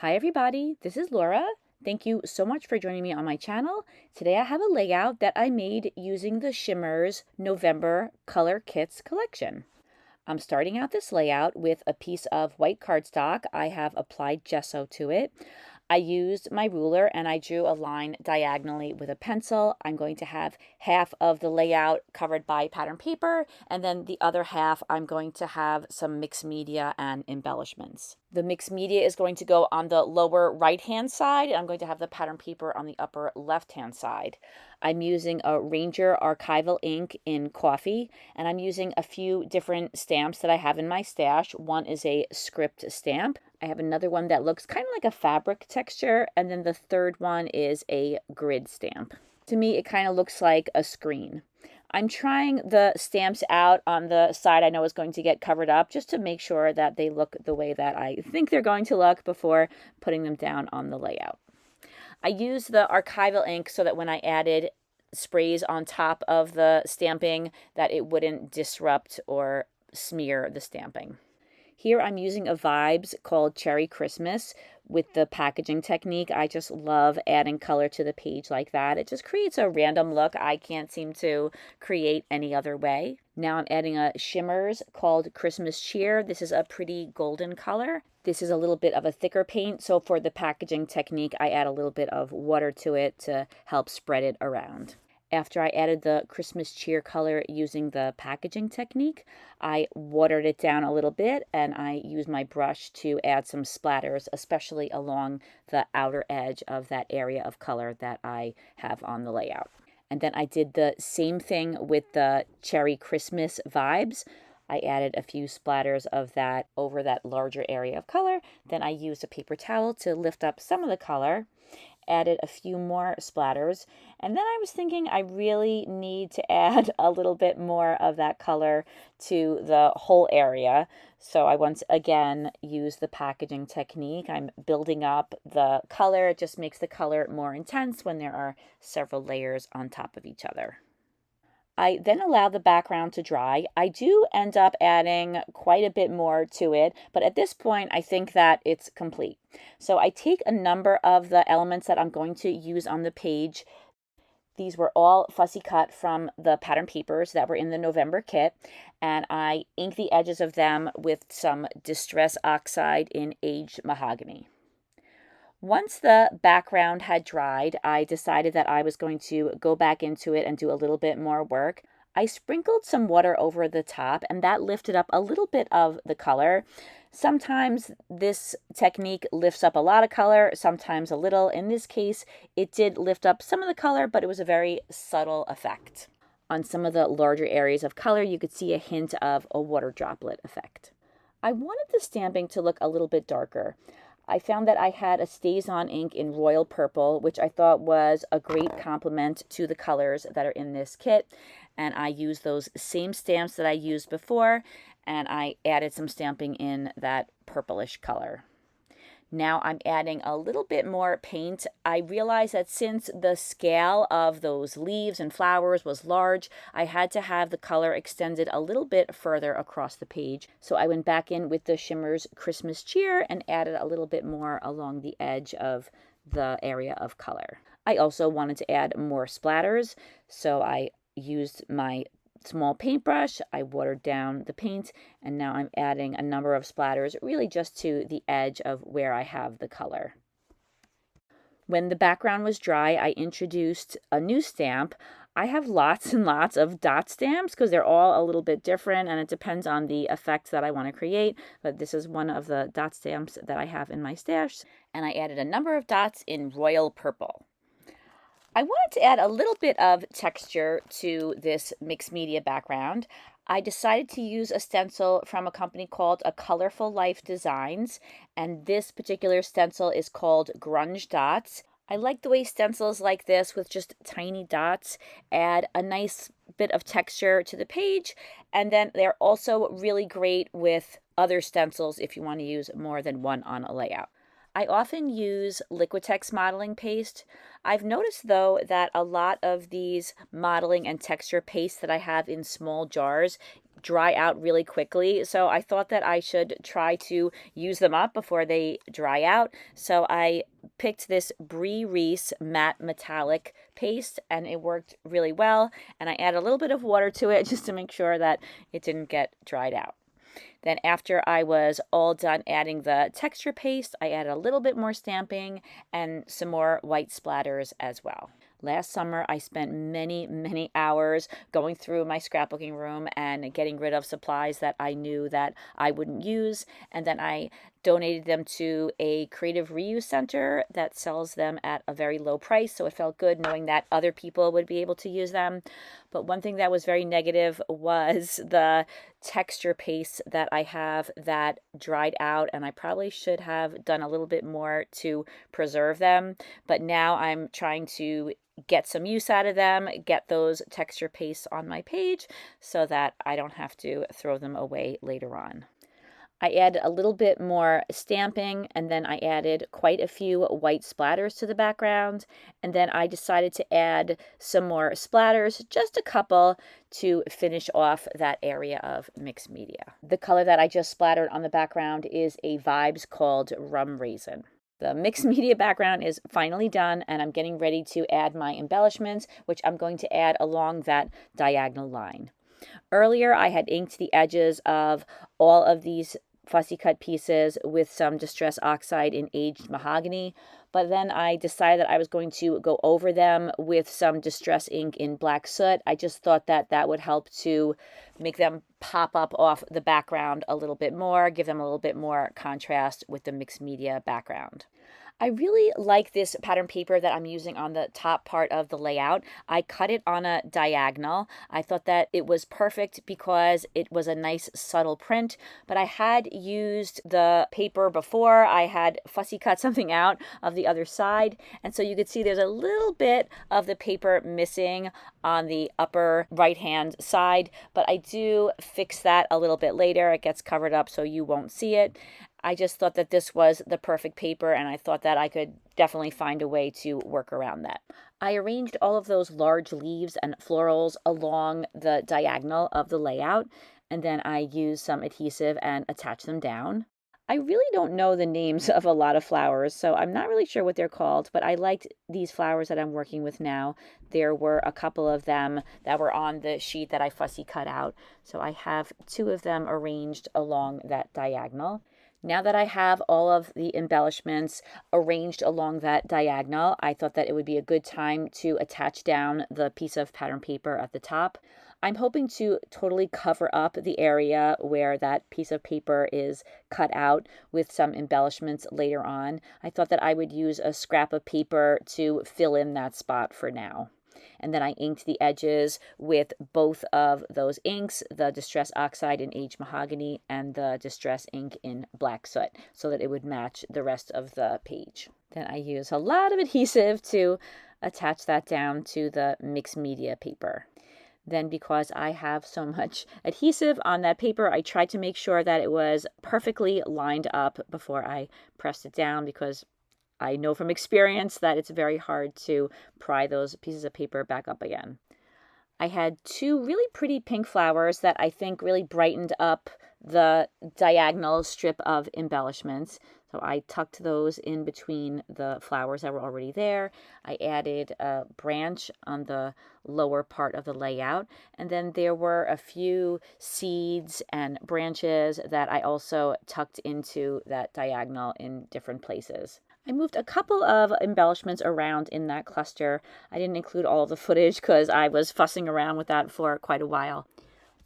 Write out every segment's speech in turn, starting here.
Hi everybody, this is Laura. Thank you so much for joining me on my channel. Today I have a layout that I made using the Shimmerz November Color Kits collection. I'm starting out this layout with a piece of white cardstock. I have applied gesso to it. I used my ruler and I drew a line diagonally with a pencil. I'm going to have half of the layout covered by pattern paper, and then the other half I'm going to have some mixed media and embellishments. The mixed media is going to go on the lower right-hand side, and I'm going to have the pattern paper on the upper left-hand side. I'm using a Ranger Archival Ink in coffee, and I'm using a few different stamps that I have in my stash. One is a script stamp. I have another one that looks kind of like a fabric texture, and then the third one is a grid stamp. To me, it kind of looks like a screen. I'm trying the stamps out on the side I know is going to get covered up just to make sure that they look the way that I think they're going to look before putting them down on the layout. I used the Archival ink so that when I added sprays on top of the stamping that it wouldn't disrupt or smear the stamping. Here I'm using a Vibez called Cherry Christmas with the packaging technique. I just love adding color to the page like that. It just creates a random look I can't seem to create any other way. Now I'm adding a Shimmerz called Christmas Cheer. This is a pretty golden color. This is a little bit of a thicker paint, so for the packaging technique, I add a little bit of water to it to help spread it around. After I added the Christmas cheer color using the packaging technique, I watered it down a little bit and I used my brush to add some splatters, especially along the outer edge of that area of color that I have on the layout. And then I did the same thing with the Cherry Christmas Vibez. I added a few splatters of that over that larger area of color. Then I used a paper towel to lift up some of the color, added a few more splatters, and then I was thinking I really need to add a little bit more of that color to the whole area. So I once again used the packaging technique. I'm building up the color. It just makes the color more intense when there are several layers on top of each other. I then allow the background to dry. I do end up adding quite a bit more to it, but at this point I think that it's complete. So I take a number of the elements that I'm going to use on the page. These were all fussy cut from the pattern papers that were in the November kit, and I ink the edges of them with some Distress Oxide in aged mahogany. Once the background had dried, I decided that I was going to go back into it and do a little bit more work. I sprinkled some water over the top, and that lifted up a little bit of the color. Sometimes this technique lifts up a lot of color, sometimes a little. In this case, it did lift up some of the color, but it was a very subtle effect. On some of the larger areas of color, you could see a hint of a water droplet effect. I wanted the stamping to look a little bit darker. I found that I had a Staz On Ink in royal purple, which I thought was a great complement to the colors that are in this kit. And I used those same stamps that I used before, and I added some stamping in that purplish color. Now I'm adding a little bit more paint. I realized that since the scale of those leaves and flowers was large, I had to have the color extended a little bit further across the page. So I went back in with the Shimmerz Christmas Cheer and added a little bit more along the edge of the area of color. I also wanted to add more splatters, so I used my small paintbrush, I watered down the paint, and now I'm adding a number of splatters really just to the edge of where I have the color. When the background was dry, I introduced a new stamp. I have lots and lots of dot stamps because they're all a little bit different and it depends on the effect that I want to create, but this is one of the dot stamps that I have in my stash, and I added a number of dots in royal purple. I wanted to add a little bit of texture to this mixed media background. I decided to use a stencil from a company called A Colorful Life Designs, and this particular stencil is called Grunge Dots. I like the way stencils like this with just tiny dots add a nice bit of texture to the page, and then they're also really great with other stencils if you want to use more than one on a layout. I often use Liquitex modeling paste. I've noticed though that a lot of these modeling and texture pastes that I have in small jars dry out really quickly. So I thought that I should try to use them up before they dry out. So I picked this Brea Reese matte metallic paste, and it worked really well. And I added a little bit of water to it just to make sure that it didn't get dried out. Then after I was all done adding the texture paste, I added a little bit more stamping and some more white splatters as well. Last summer, I spent many hours going through my scrapbooking room and getting rid of supplies that I knew that I wouldn't use. And then I donated them to a creative reuse center that sells them at a very low price. So it felt good knowing that other people would be able to use them. But one thing that was very negative was the texture paste that I have that dried out, and I probably should have done a little bit more to preserve them. But now I'm trying to get some use out of them, get those texture pastes on my page so that I don't have to throw them away later on. I added a little bit more stamping, and then I added quite a few white splatters to the background, and then I decided to add some more splatters, just a couple, to finish off that area of mixed media. The color that I just splattered on the background is a Vibez called Rum Raisin. The mixed media background is finally done, and I'm getting ready to add my embellishments, which I'm going to add along that diagonal line. Earlier, I had inked the edges of all of these fussy cut pieces with some Distress Oxide in aged mahogany, but then I decided that I was going to go over them with some Distress ink in black soot. I just thought that that would help to make them pop up off the background a little bit more, give them a little bit more contrast with the mixed media background. I really like this pattern paper that I'm using on the top part of the layout. I cut it on a diagonal. I thought that it was perfect because it was a nice subtle print, but I had used the paper before. I had fussy cut something out of the other side, and so you could see there's a little bit of the paper missing on the upper right hand side, but I do fix that a little bit later. It gets covered up so you won't see it. I just thought that this was the perfect paper, and I thought that I could definitely find a way to work around that. I arranged all of those large leaves and florals along the diagonal of the layout, and then I used some adhesive and attached them down. I really don't know the names of a lot of flowers, so I'm not really sure what they're called, but I liked these flowers that I'm working with now. There were a couple of them that were on the sheet that I fussy cut out, so I have 2 of them arranged along that diagonal. Now that I have all of the embellishments arranged along that diagonal, I thought that it would be a good time to attach down the piece of pattern paper at the top. I'm hoping to totally cover up the area where that piece of paper is cut out with some embellishments later on. I thought that I would use a scrap of paper to fill in that spot for now. And then I inked the edges with both of those inks, the Distress Oxide in aged mahogany and the Distress ink in black soot, so that it would match the rest of the page. Then I used a lot of adhesive to attach that down to the mixed media paper. Then, because I have so much adhesive on that paper, I tried to make sure that it was perfectly lined up before I pressed it down, because I know from experience that it's very hard to pry those pieces of paper back up again. I had 2 really pretty pink flowers that I think really brightened up the diagonal strip of embellishments. So I tucked those in between the flowers that were already there. I added a branch on the lower part of the layout. And then there were a few seeds and branches that I also tucked into that diagonal in different places. I moved a couple of embellishments around in that cluster. I didn't include all of the footage because I was fussing around with that for quite a while.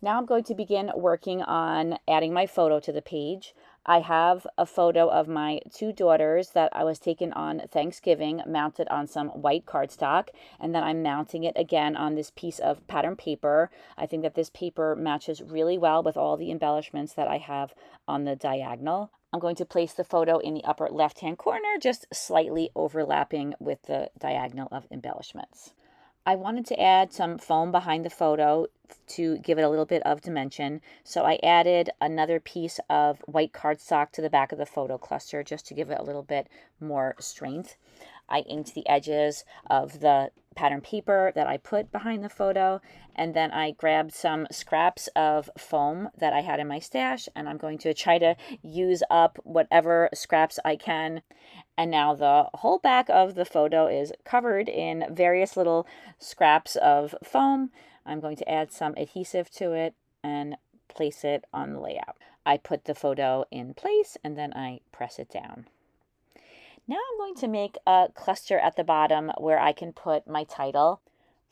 Now I'm going to begin working on adding my photo to the page. I have a photo of my 2 daughters that I was taken on Thanksgiving, mounted on some white cardstock, and then I'm mounting it again on this piece of pattern paper. I think that this paper matches really well with all the embellishments that I have on the diagonal. I'm going to place the photo in the upper left-hand corner, just slightly overlapping with the diagonal of embellishments. I wanted to add some foam behind the photo to give it a little bit of dimension, so I added another piece of white cardstock to the back of the photo cluster just to give it a little bit more strength. I inked the edges of the pattern paper that I put behind the photo, and then I grabbed some scraps of foam that I had in my stash, and I'm going to try to use up whatever scraps I can. And now the whole back of the photo is covered in various little scraps of foam. I'm going to add some adhesive to it and place it on the layout. I put the photo in place and then I press it down. Now I'm going to make a cluster at the bottom where I can put my title.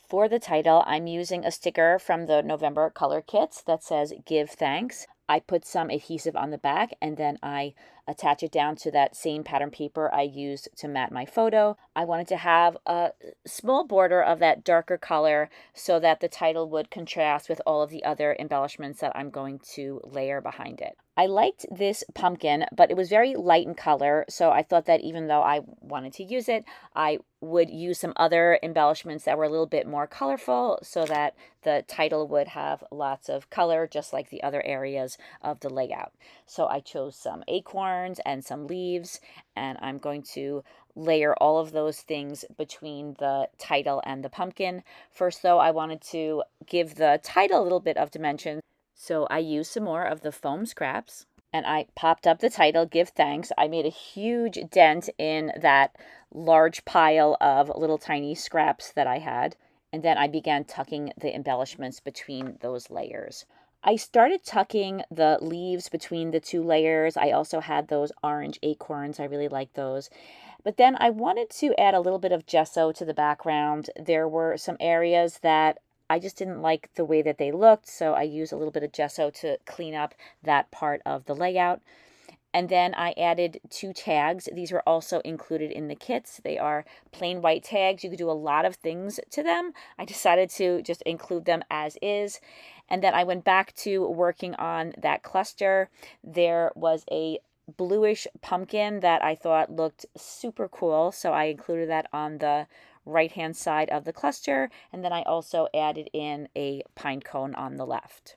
For the title, I'm using a sticker from the November color kits that says "Give Thanks." I put some adhesive on the back and then I attach it down to that same pattern paper I used to mat my photo. I wanted to have a small border of that darker color so that the title would contrast with all of the other embellishments that I'm going to layer behind it. I liked this pumpkin, but it was very light in color, so I thought that even though I wanted to use it, I would use some other embellishments that were a little bit more colorful so that the title would have lots of color, just like the other areas of the layout. So I chose some acorns and some leaves, and I'm going to layer all of those things between the title and the pumpkin. First, though, I wanted to give the title a little bit of dimension. So I used some more of the foam scraps and I popped up the title, "Give Thanks." I made a huge dent in that large pile of little tiny scraps that I had. And then I began tucking the embellishments between those layers. I started tucking the leaves between the two layers. I also had those orange acorns. I really like those. But then I wanted to add a little bit of gesso to the background. There were some areas that I just didn't like the way that they looked, so I used a little bit of gesso to clean up that part of the layout. And then I added 2 tags. These were also included in the kits. They are plain white tags. You could do a lot of things to them. I decided to just include them as is. And then I went back to working on that cluster. There was a bluish pumpkin that I thought looked super cool, so I included that on the right-hand side of the cluster, and then I also added in a pine cone on the left.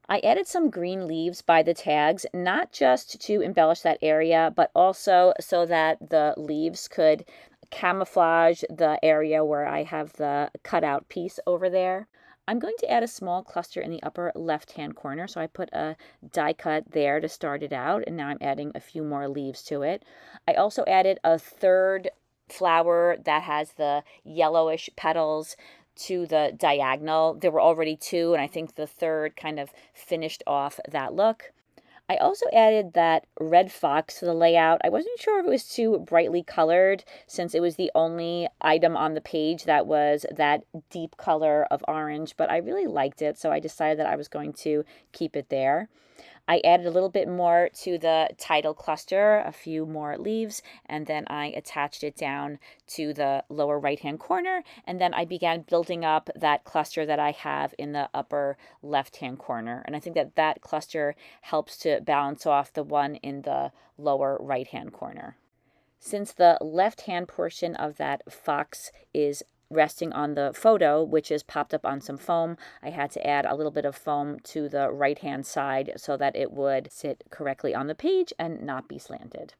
I added some green leaves by the tags, not just to embellish that area, but also so that the leaves could camouflage the area where I have the cutout piece over there. I'm going to add a small cluster in the upper left-hand corner, so I put a die cut there to start it out, and now I'm adding a few more leaves to it. I also added a third flower that has the yellowish petals to the diagonal. There were already 2, and I think the third kind of finished off that look. I also added that red fox to the layout. I wasn't sure if it was too brightly colored since it was the only item on the page that was that deep color of orange, but I really liked it, so I decided that I was going to keep it there. I added a little bit more to the title cluster, a few more leaves, and then I attached it down to the lower right-hand corner, and then I began building up that cluster that I have in the upper left-hand corner. And I think that that cluster helps to balance off the one in the lower right-hand corner. Since the left-hand portion of that fox is resting on the photo, which is popped up on some foam, I had to add a little bit of foam to the right-hand side so that it would sit correctly on the page and not be slanted.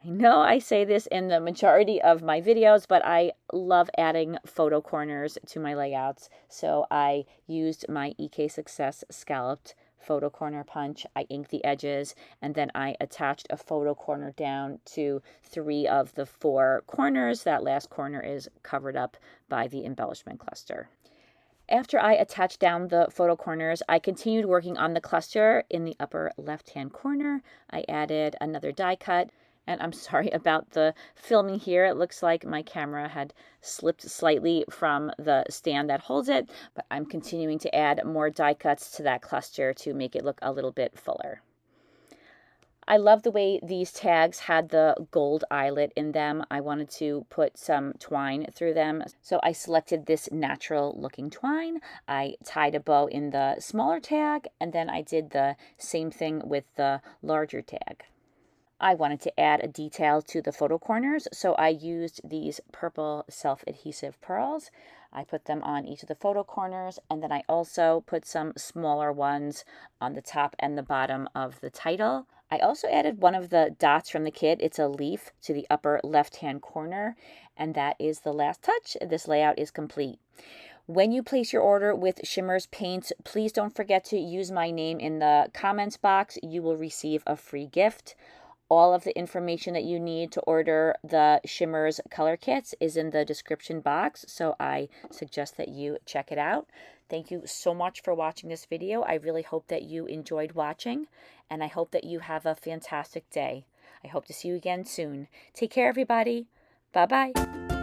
I know I say this in the majority of my videos, but I love adding photo corners to my layouts, so I used my EK Success scalloped photo corner punch. I inked the edges, and then I attached a photo corner down to 3 of the 4 corners. That last corner is covered up by the embellishment cluster. After I attached down the photo corners, I continued working on the cluster in the upper left-hand corner. I added another die cut. And I'm sorry about the filming here. It looks like my camera had slipped slightly from the stand that holds it, but I'm continuing to add more die cuts to that cluster to make it look a little bit fuller. I love the way these tags had the gold eyelet in them. I wanted to put some twine through them, so I selected this natural looking twine. I tied a bow in the smaller tag, and then I did the same thing with the larger tag. I wanted to add a detail to the photo corners, so I used these purple self-adhesive pearls. I put them on each of the photo corners, and then I also put some smaller ones on the top and the bottom of the title. I also added one of the dots from the kit. It's a leaf to the upper left-hand corner, and that is the last touch. This layout is complete. When you place your order with Shimmerz Paints, please don't forget to use my name in the comments box. You will receive a free gift. All of the information that you need to order the Shimmerz color kits is in the description box, so I suggest that you check it out. Thank you so much for watching this video. I really hope that you enjoyed watching, and I hope that you have a fantastic day. I hope to see you again soon. Take care, everybody. Bye-bye.